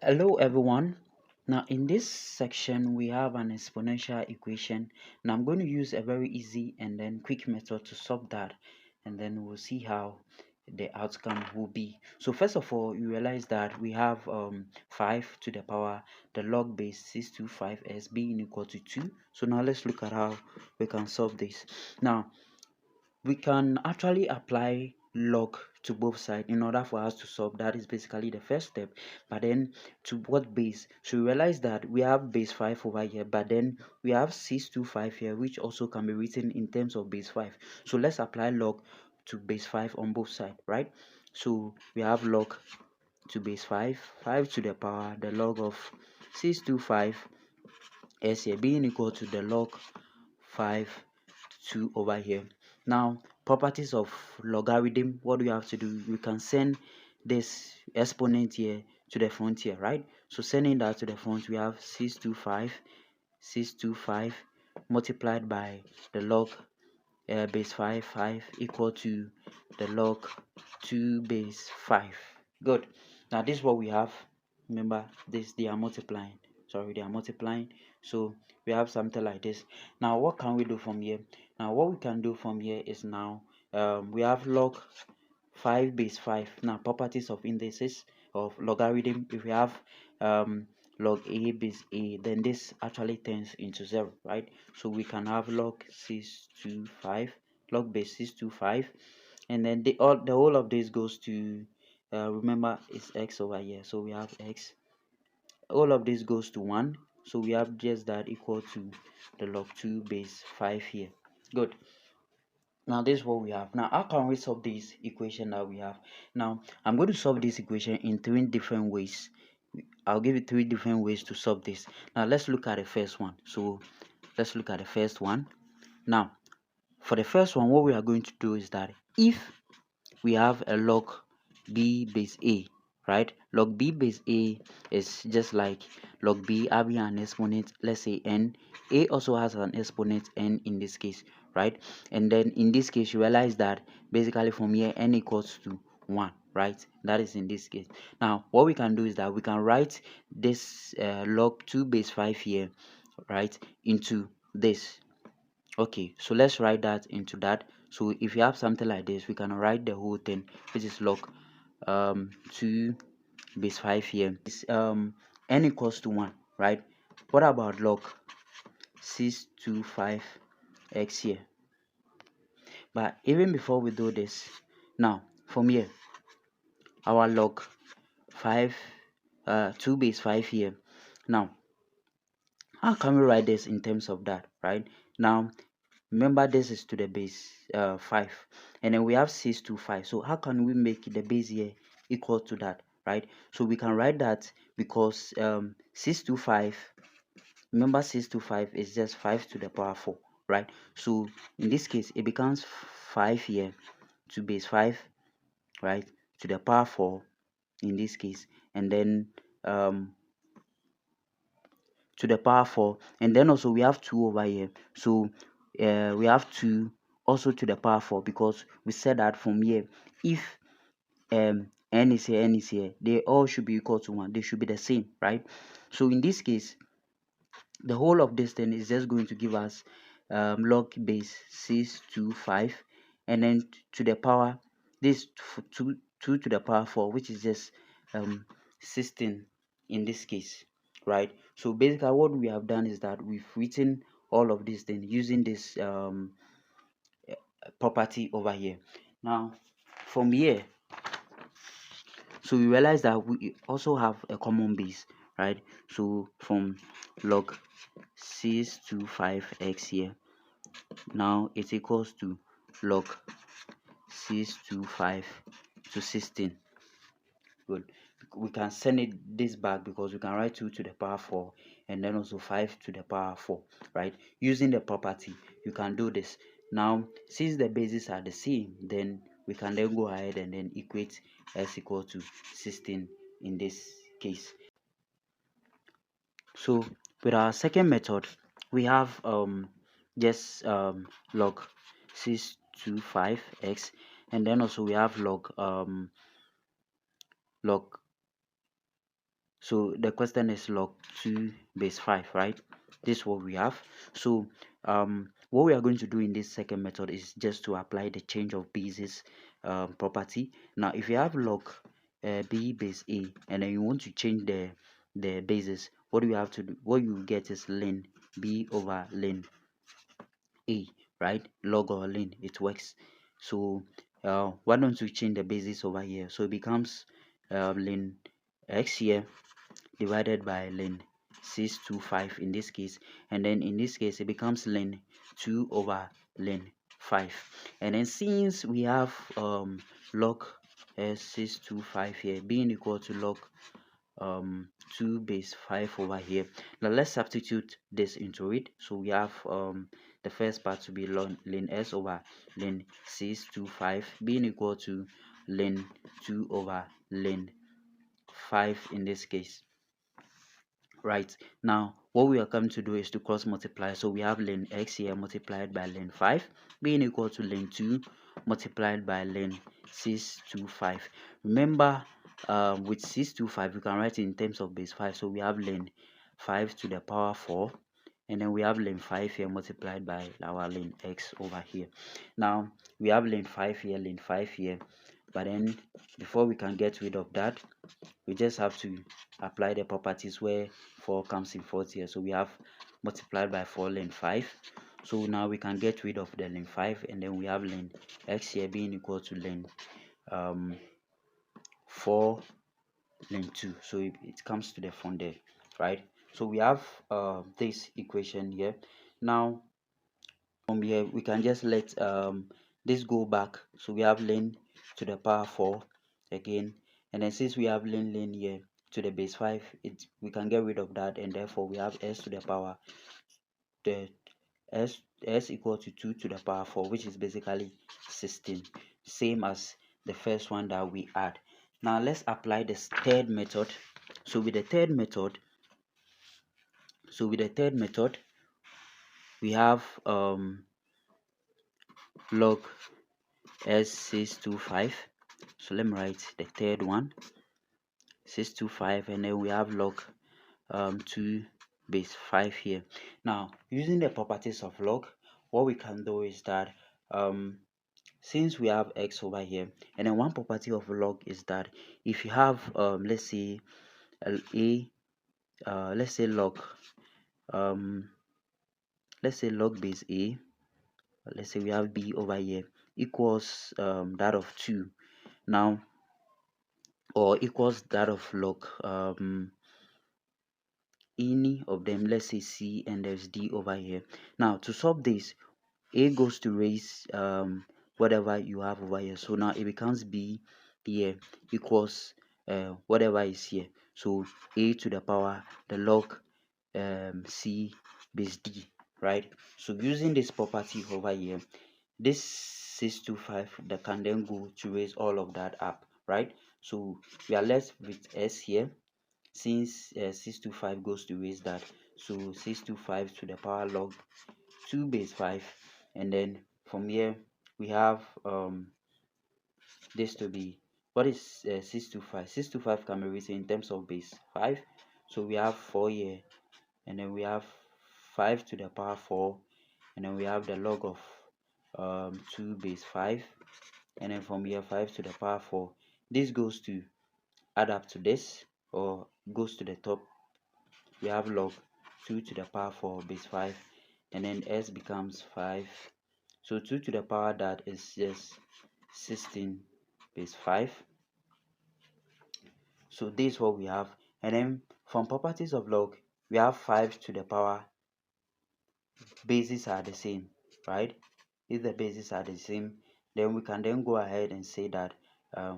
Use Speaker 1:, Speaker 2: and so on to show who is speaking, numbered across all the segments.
Speaker 1: Hello everyone. Now in this section we have an exponential equation. Now I'm going to use a very easy and then quick method to solve that, and then we'll see how the outcome will be. So first of all, you realize that we have 5 to the power the log base 625 as being equal to 2. So now let's look at how we can solve this. Now we can actually apply log to both sides in order for us to solve. That is basically the first step. But then to what base? So we realize that we have base 5 over here, but then we have 625 here, which also can be written in terms of base 5. So let's apply log to base 5 on both sides, right? So we have log to base 5 to the power the log of 625 s here being equal to the log 5 2 over here. Now properties of logarithm, what do you have to do? We can send this exponent here to the front here, right? So sending that to the front, we have 625 multiplied by the log base 5 equal to the log 2 base 5. Good. Now this is what we have. Remember this, they are multiplying. Sorry, they are multiplying. So we have something like this. Now what can we do from here? Now what we can do from here is now we have log 5 base 5. Now properties of indices of logarithm, if we have log a base a, then this actually turns into 0, right? So we can have log 625 log base 625, and then the whole of this goes to remember it's x over here, so we have x, all of this goes to 1, so we have just that equal to the log 2 base 5 here. Good. Now this is what we have. Now how can we solve this equation that we have? Now I'm going to solve this equation in 3 different ways. I'll give you 3 different ways to solve this. Now let's look at the first one. So let's look at the first one. Now for the first one, what we are going to do is that if we have a log b base a, right? Log b base a is just like log b having an exponent, let's say n. A also has an exponent n in this case, right? And then in this case you realize that basically from here n equals to 1, right? That is in this case. Now what we can do is that we can write this log 2 base 5 here, right, into this. Okay, so let's write that into that. So if you have something like this, we can write the whole thing, which is log 2 base 5 here. It's n equals to 1, right? What about log 625 x here? But even before we do this, now from here, our log 5 2 base 5 here. Now how can we write this in terms of that, right? Now remember this is to the base 5, and then we have 625. So how can we make the base here equal to that, right? So we can write that because 625, remember 625 is just 5 to the power 4, right? So in this case it becomes 5 here to base 5, right, to the power 4 in this case, and then to the power 4, and then also we have 2 over here, so we have 2 also to the power 4, because we said that from here if n is here, they all should be equal to 1, they should be the same, right? So in this case the whole of this thing is just going to give us log base 625, and then to the power this 2 to the power 4, which is just 16 in this case, right? So basically what we have done is that we've written all of this thing using this property over here. Now from here, so we realize that we also have a common base, right? So from log 625x here, now it equals to log 625 to 16. Good. We can send it this back because we can write 2 to the power 4 and then also 5 to the power 4, right? Using the property you can do this. Now since the bases are the same, then we can then go ahead and then equate s equal to 16 in this case. So with our second method, we have just log 625x, and then also we have log So the question is log 2 base 5, right? This is what we have. So what we are going to do in this second method is just to apply the change of bases property. Now if you have log b base a and then you want to change the bases, what do you have to do? What you get is ln b over ln a, right? Log or ln, it works. So why don't we change the basis over here? So it becomes ln x here divided by ln 625 in this case, and then in this case it becomes ln 2 over ln 5. And then since we have log 625 here being equal to log 2 base 5 over here, now let's substitute this into it. So we have the first part to be ln s over ln 625 being equal to ln 2 over ln 5 in this case. Right, now what we are coming to do is to cross multiply. So we have ln x here multiplied by ln 5 being equal to ln 2 multiplied by ln 625. Remember, with 625 we can write it in terms of base 5. So we have ln 5 to the power 4, and then we have ln 5 here multiplied by our ln x over here. Now we have ln 5 here, ln 5 here, but then before we can get rid of that, we just have to apply the properties where 4 comes in fourth here. So we have multiplied by 4 ln 5. So now we can get rid of the ln 5, and then we have ln x here being equal to ln 4 ln 2. So it comes to the front there, right? So we have this equation here. Now from here we can just let this go back. So we have ln to the power 4 again, and then since we have ln here to the base 5, we can get rid of that, and therefore we have s to the power the s equal to 2 to the power 4, which is basically 16, same as the first one that we had. Now let's apply this third method. So with the third method we have log s625. So let me write the third one, 625, and then we have log 2 base 5 here. Now using the properties of log, what we can do is that since we have x over here, and then one property of log is that if you have let's say let's say log base a, let's say we have b over here equals that of 2 now, or equals that of log any of them, let's say c, and there's d over here. Now to solve this, a goes to raise whatever you have over here. So now it becomes b here equals whatever is here. So a to the power the log c base d, right? So using this property over here, this 625 that can then go to raise all of that up, right? So we are left with s here, since 625 goes to raise that. So 625 to the power log 2 base 5, and then from here we have this to be, what is 625? 625 can be written in terms of base 5. So we have 4 here, and then we have 5 to the power 4, and then we have the log of 2 base 5, and then from here 5 to the power 4. This goes to add up to this, or goes to the top. We have log 2 to the power 4 base 5, and then s becomes 5. So 2 to the power that is just 16 base 5. So this is what we have, and then from properties of log we have 5 to the power, bases are the same, right? If the bases are the same, then we can then go ahead and say that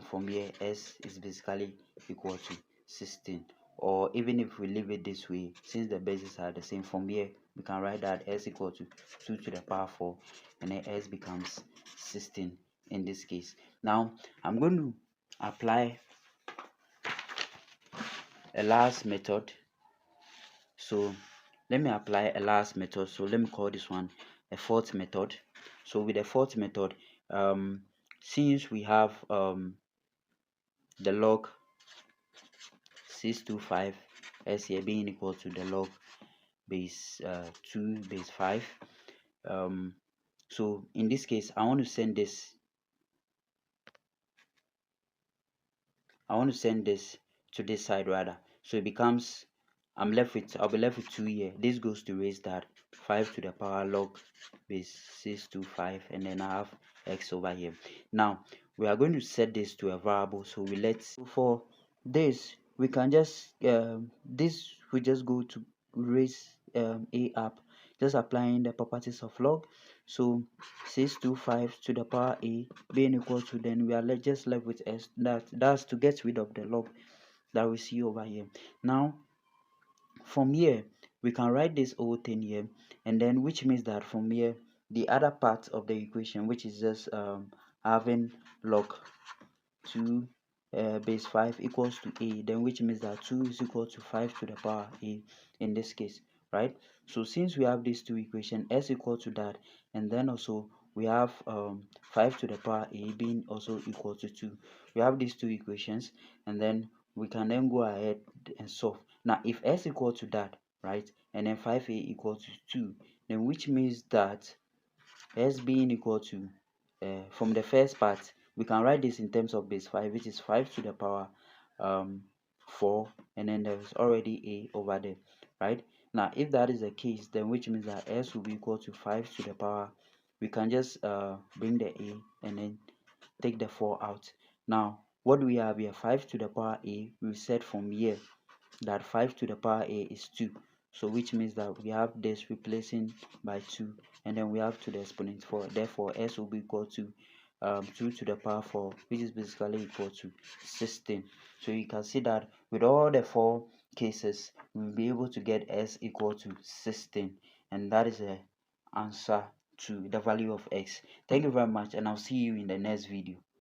Speaker 1: from here s is basically equal to 16. Or even if we leave it this way, since the bases are the same, from here we can write that s equal to 2 to the power 4, and then s becomes 16 in this case. Now I'm going to apply a last method. So let me apply a last method. So let me call this one a fourth method. So with the fourth method, since we have the log 625 s here being equal to the log base 2 base 5. So in this case I want to send this to this side rather, so it becomes I'll be left with 2 here. This goes to raise that 5 to the power log base 625, and then I have x over here. Now we are going to set this to a variable, so for this we can just this we just go to raise a up, just applying the properties of log. So 625 to the power a being equal to, then we are just left with s. That's to get rid of the log that we see over here. Now from here we can write this whole thing here, and then which means that from here the other part of the equation, which is just having log 2 base 5 equals to a, then which means that 2 is equal to 5 to the power a in this case, right? So since we have these two equations, s equal to that, and then also we have 5 to the power a being also equal to 2, we have these two equations, and then we can then go ahead and solve. Now if s equal to that, right, and then 5a equal to 2, then which means that s being equal to from the first part we can write this in terms of base 5, which is 5 to the power 4, and then there's already a over there, right? Now if that is the case, then which means that s will be equal to 5 to the power, we can just bring the a and then take the 4 out. Now what do we have here? 5 to the power a, we said from here that 5 to the power a is 2, so which means that we have this replacing by 2, and then we have to the exponent 4, therefore s will be equal to 2 to the power 4, which is basically equal to 16. So you can see that with all the 4 cases we'll be able to get s equal to 16, and that is the answer to the value of x. Thank you very much, and I'll see you in the next video.